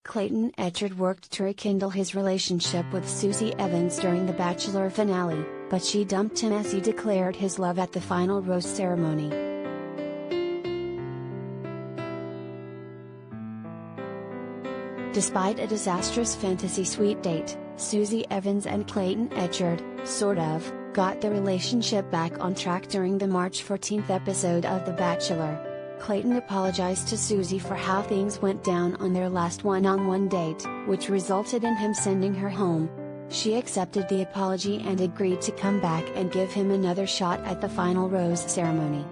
Clayton Echard worked to rekindle his relationship with Susie Evans during the Bachelor finale, but she dumped him as he declared his love at the final rose ceremony. Despite a disastrous fantasy suite date, Susie Evans and Clayton Echard, sort of, got the relationship back on track during the March 14th episode of The Bachelor. Clayton apologized to Susie for how things went down on their last one-on-one date, which resulted in him sending her home. She accepted the apology and agreed to come back and give him another shot at the final rose ceremony.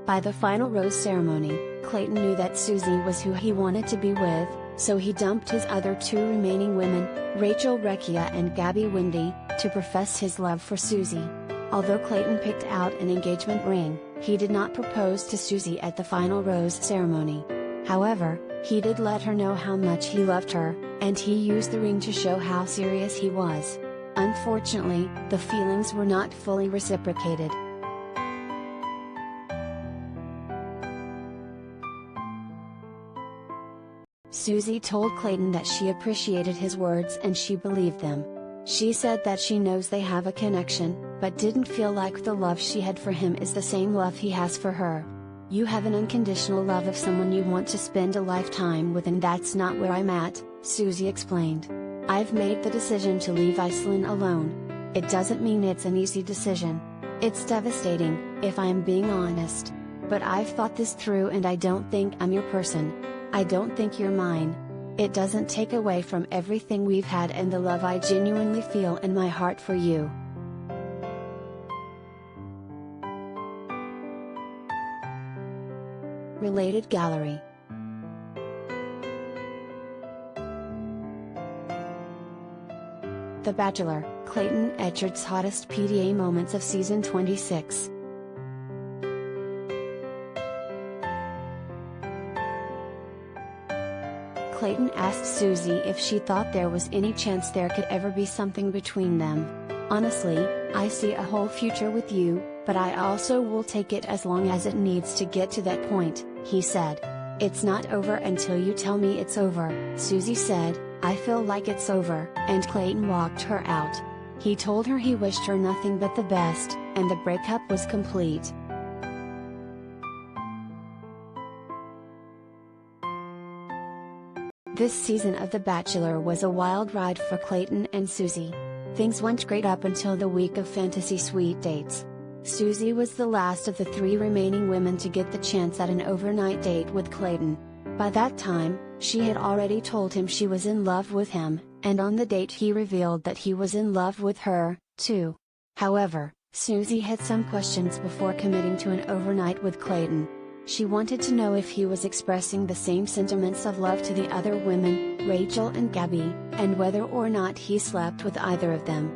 By the final rose ceremony, Clayton knew that Susie was who he wanted to be with, so he dumped his other two remaining women, Rachel Recchia and Gabby Windy, to profess his love for Susie. Although Clayton picked out an engagement ring, he did not propose to Susie at the final rose ceremony. However, he did let her know how much he loved her, and he used the ring to show how serious he was. Unfortunately, the feelings were not fully reciprocated. Susie told Clayton that she appreciated his words and she believed them. She said that she knows they have a connection, but didn't feel like the love she had for him is the same love he has for her. You have an unconditional love of someone you want to spend a lifetime with, and that's not where I'm at, Susie explained. I've made the decision to leave Iceland alone. It doesn't mean it's an easy decision. It's devastating, if I'm being honest. But I've thought this through and I don't think I'm your person. I don't think you're mine. It doesn't take away from everything we've had and the love I genuinely feel in my heart for you. Related gallery. The Bachelor, Clayton Echard's hottest PDA moments of season 26. Clayton asked Susie if she thought there was any chance there could ever be something between them. Honestly, I see a whole future with you, but I also will take it as long as it needs to get to that point, he said. It's not over until you tell me it's over, Susie said. I feel like it's over, and Clayton walked her out. He told her he wished her nothing but the best, and the breakup was complete. This season of The Bachelor was a wild ride for Clayton and Susie. Things went great up until the week of fantasy suite dates. Susie was the last of the three remaining women to get the chance at an overnight date with Clayton. By that time, she had already told him she was in love with him, and on the date he revealed that he was in love with her, too. However, Susie had some questions before committing to an overnight with Clayton. She wanted to know if he was expressing the same sentiments of love to the other women, Rachel and Gabby, and whether or not he slept with either of them.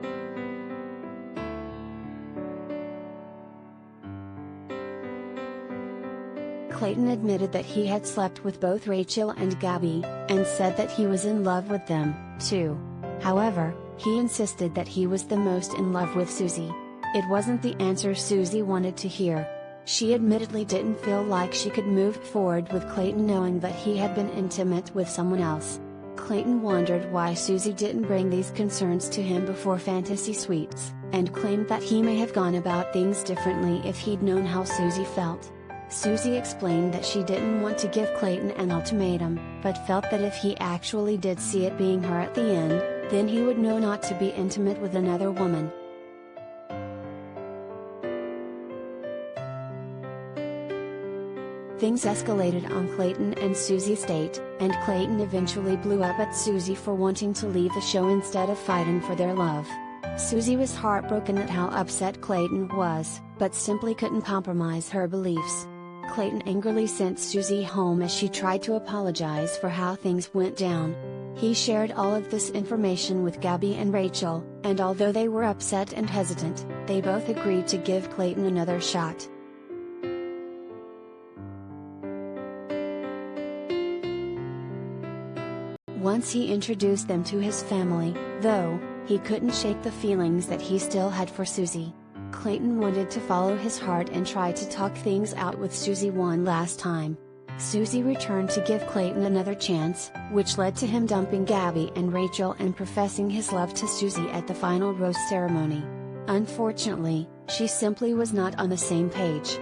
Clayton admitted that he had slept with both Rachel and Gabby, and said that he was in love with them, too. However, he insisted that he was the most in love with Susie. It wasn't the answer Susie wanted to hear. She admittedly didn't feel like she could move forward with Clayton knowing that he had been intimate with someone else. Clayton wondered why Susie didn't bring these concerns to him before fantasy suites, and claimed that he may have gone about things differently if he'd known how Susie felt. Susie explained that she didn't want to give Clayton an ultimatum, but felt that if he actually did see it being her at the end, then he would know not to be intimate with another woman. Things escalated on Clayton and Susie's date, and Clayton eventually blew up at Susie for wanting to leave the show instead of fighting for their love. Susie was heartbroken at how upset Clayton was, but simply couldn't compromise her beliefs. Clayton angrily sent Susie home as she tried to apologize for how things went down. He shared all of this information with Gabby and Rachel, and although they were upset and hesitant, they both agreed to give Clayton another shot. Once he introduced them to his family, though, he couldn't shake the feelings that he still had for Susie. Clayton wanted to follow his heart and try to talk things out with Susie one last time. Susie returned to give Clayton another chance, which led to him dumping Gabby and Rachel and professing his love to Susie at the final rose ceremony. Unfortunately, she simply was not on the same page.